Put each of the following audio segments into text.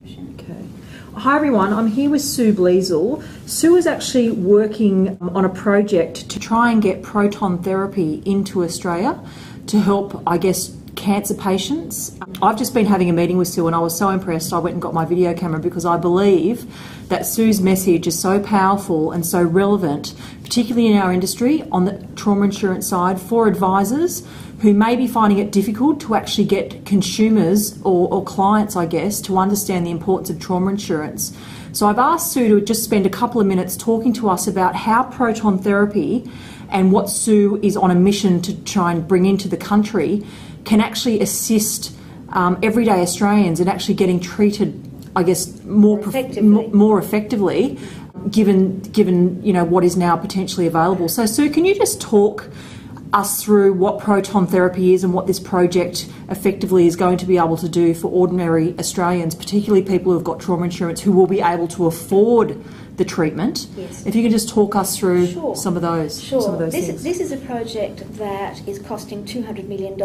Okay. Hi everyone, I'm here with Sue Bleasel. Sue is actually working on a project to try and get proton therapy into Australia to help, I guess, cancer patients. I've just been having a meeting with Sue and I was so impressed I went and got my video camera because I believe that Sue's message is so powerful and so relevant, particularly in our industry on the trauma insurance side, for advisors who may be finding it difficult to actually get consumers or clients, I guess, to understand the importance of trauma insurance. So I've asked Sue to just spend a couple of minutes talking to us about how proton therapy and what Sue is on a mission to try and bring into the country can actually assist everyday Australians in actually getting treated, I guess, more effectively, given you know what is now potentially available. So Sue, can you just talk us through what proton therapy is and what this project effectively is going to be able to do for ordinary Australians, particularly people who've got trauma insurance who will be able to afford the treatment? Yes. If you could just talk us through some of those, things. This is a project that is costing $200 million.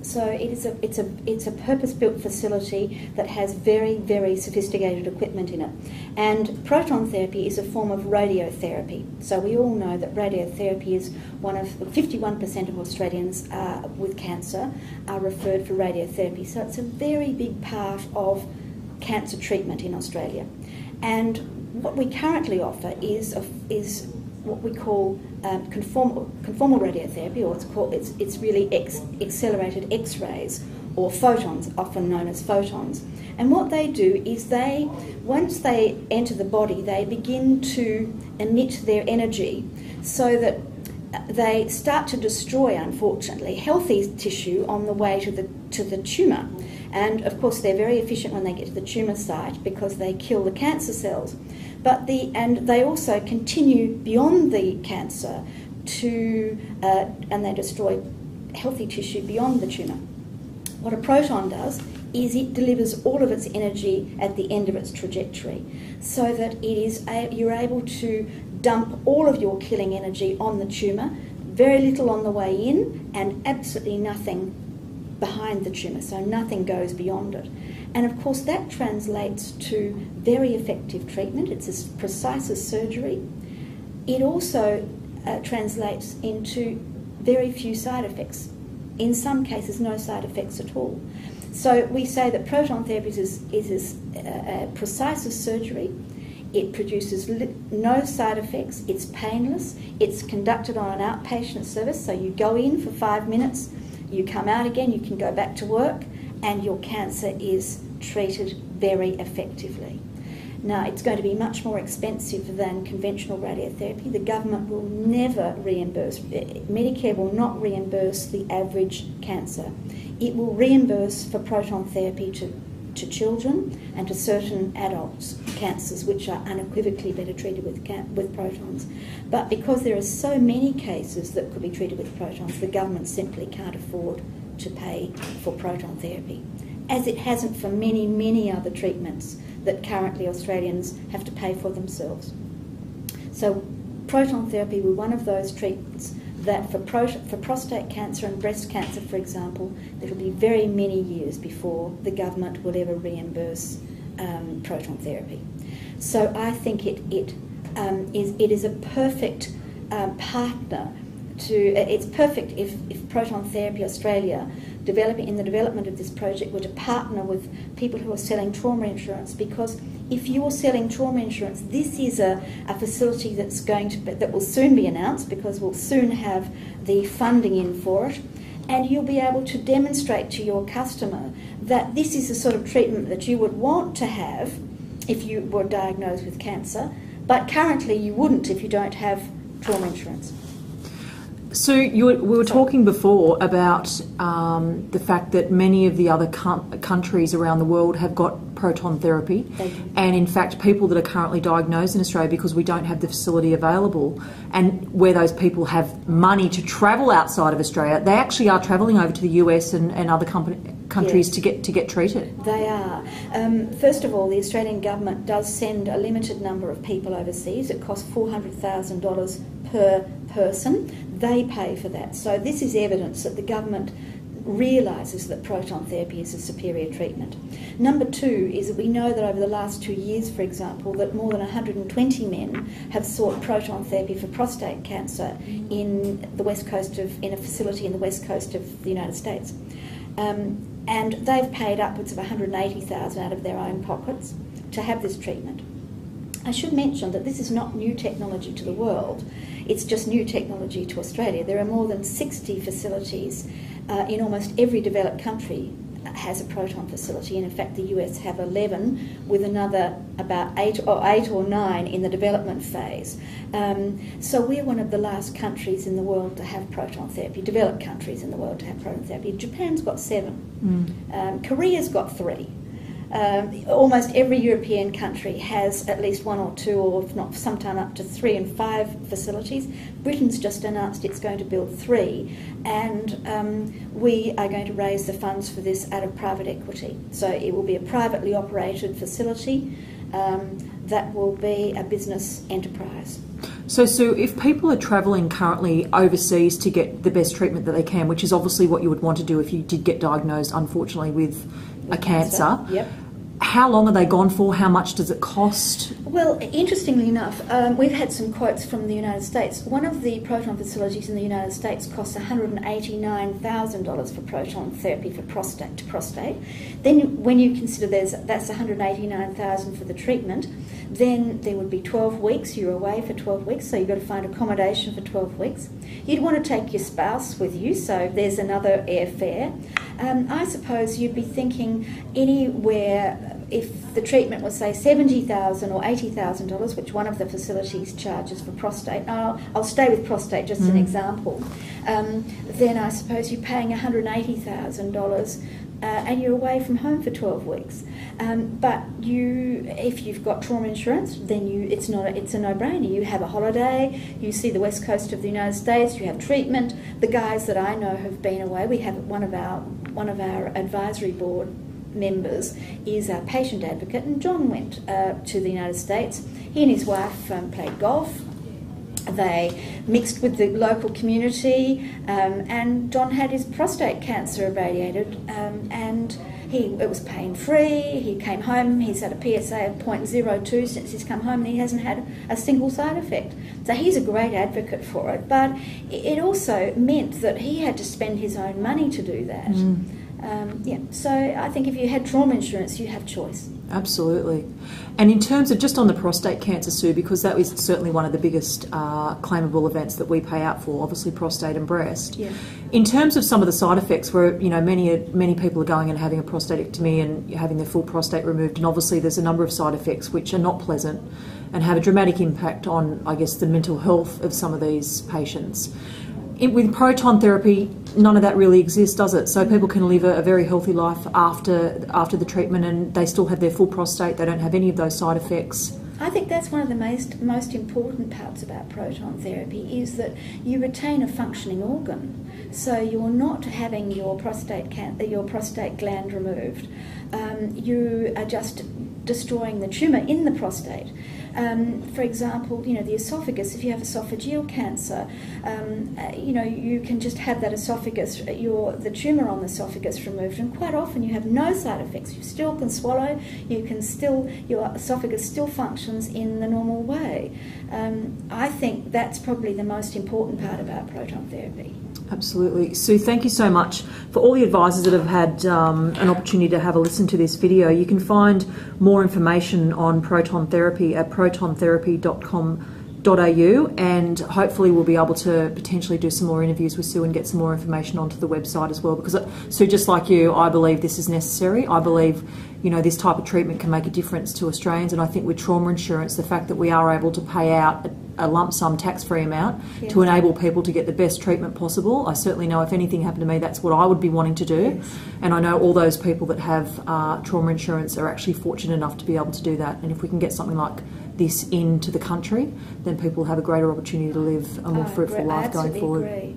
So it's a purpose-built facility that has very, very sophisticated equipment in it. And proton therapy is a form of radiotherapy. So we all know that radiotherapy is 51% of Australians with cancer are referred for radiotherapy. So it's a very big part of cancer treatment in Australia. And what we currently offer is what we call conformal radiotherapy, or it's really accelerated X-rays or photons, often known as photons. And what they do is once they enter the body, they begin to emit their energy so that they start to destroy, unfortunately, healthy tissue on the way to the tumour. And of course they're very efficient when they get to the tumour site because they kill the cancer cells. And they also continue beyond the cancer and they destroy healthy tissue beyond the tumour. What a proton does is it delivers all of its energy at the end of its trajectory, so that you're able to dump all of your killing energy on the tumour, very little on the way in, and absolutely nothing behind the tumour, so nothing goes beyond it. And of course that translates to very effective treatment. It's as precise as surgery. It also translates into very few side effects. In some cases, no side effects at all. So we say that proton therapy is as precise as surgery. It produces no side effects. It's painless. It's conducted on an outpatient service, so you go in for 5 minutes, you come out again, you can go back to work, and your cancer is treated very effectively. Now, it's going to be much more expensive than conventional radiotherapy. The government will never reimburse, Medicare will not reimburse the average cancer. It will reimburse for proton therapy to children and to certain adults' cancers, which are unequivocally better treated with protons. But because there are so many cases that could be treated with protons, the government simply can't afford to pay for proton therapy, as it hasn't for many, many other treatments that currently Australians have to pay for themselves. So proton therapy will be one of those treatments that for prostate cancer and breast cancer, for example, it will be very many years before the government will ever reimburse proton therapy. So I think it is a perfect partner it's perfect if Proton Therapy Australia, in the development of this project, were to partner with people who are selling trauma insurance, because if you're selling trauma insurance, this is a facility that will soon be announced, because we'll soon have the funding in for it, and you'll be able to demonstrate to your customer that this is the sort of treatment that you would want to have if you were diagnosed with cancer, but currently you wouldn't if you don't have trauma insurance. So we were talking before about the fact that many of the other countries around the world have got proton therapy, and in fact people that are currently diagnosed in Australia, because we don't have the facility available, and where those people have money to travel outside of Australia, they actually are travelling over to the US and other countries to get treated. They are. First of all, the Australian government does send a limited number of people overseas. It costs $400,000 per person. They pay for that. So this is evidence that the government realises that proton therapy is a superior treatment. Number two is that we know that over the last 2 years, for example, that more than 120 men have sought proton therapy for prostate cancer in a facility in the west coast of the United States. And they've paid upwards of $180,000 out of their own pockets to have this treatment. I should mention that this is not new technology to the world, it's just new technology to Australia. There are more than 60 facilities in almost every developed country has a proton facility, and in fact the US have 11 with another about 8 or 9 in the development phase. So we're one of the last countries in the world to have proton therapy, developed countries in the world to have proton therapy. Japan's got 7. Korea's got 3. Almost every European country has at least 1 or 2, or if not sometime up to 3 and 5 facilities. Britain's just announced it's going to build 3, and we are going to raise the funds for this out of private equity. So it will be a privately operated facility that will be a business enterprise. So, Sue, if people are travelling currently overseas to get the best treatment that they can, which is obviously what you would want to do if you did get diagnosed, unfortunately, with a cancer, yep. How long are they gone for? How much does it cost? Well, interestingly enough, we've had some quotes from the United States. One of the proton facilities in the United States costs $189,000 for proton therapy for prostate. Then when you consider that's $189,000 for the treatment, then there would be 12 weeks. You're away for 12 weeks, so you've got to find accommodation for 12 weeks. You'd want to take your spouse with you, so there's another airfare. I suppose you'd be thinking anywhere, if the treatment was, say, $70,000 or $80,000, which one of the facilities charges for prostate, I'll stay with prostate just as an example, then I suppose you're paying $180,000 and you're away from home for 12 weeks. But if you've got trauma insurance, then it's a no-brainer. You have a holiday, you see the west coast of the United States, you have treatment. The guys that I know have been away. We have one of our advisory board members is a patient advocate, and John went to the United States. He and his wife played golf. They mixed with the local community, and John had his prostate cancer irradiated, and it was pain-free. He came home, he's had a PSA of 0.02 since he's come home, and he hasn't had a single side effect. So he's a great advocate for it, but it also meant that he had to spend his own money to do that. So I think if you had trauma insurance, you have choice. Absolutely. And in terms of just on the prostate cancer, Sue, because that is certainly one of the biggest claimable events that we pay out for, obviously prostate and breast. Yeah. In terms of some of the side effects, where many people are going and having a prostatectomy and having their full prostate removed, and obviously there's a number of side effects which are not pleasant and have a dramatic impact on, I guess, the mental health of some of these patients. With proton therapy, none of that really exists, does it? So people can live a very healthy life after the treatment, and they still have their full prostate. They don't have any of those side effects. I think that's one of the most important parts about proton therapy, is that you retain a functioning organ. So you're not having your prostate gland removed. You are just destroying the tumour in the prostate. For example, the esophagus, if you have esophageal cancer, you can just have that the tumour on the esophagus removed, and quite often you have no side effects. You still can swallow, your esophagus still functions in the normal way. I think that's probably the most important part about proton therapy. Absolutely. Sue, thank you so much. For all the advisors that have had an opportunity to have a listen to this video, you can find more information on proton therapy at protontherapy.com.au, and hopefully we'll be able to potentially do some more interviews with Sue and get some more information onto the website as well, because Sue, just like you, I believe this is necessary. I believe this type of treatment can make a difference to Australians, and I think with trauma insurance, the fact that we are able to pay out a lump sum tax-free amount to enable people to get the best treatment possible. I certainly know if anything happened to me, that's what I would be wanting to do. Yes. And I know all those people that have trauma insurance are actually fortunate enough to be able to do that. And if we can get something like this into the country, then people have a greater opportunity to live a more fruitful life going forward. Agree.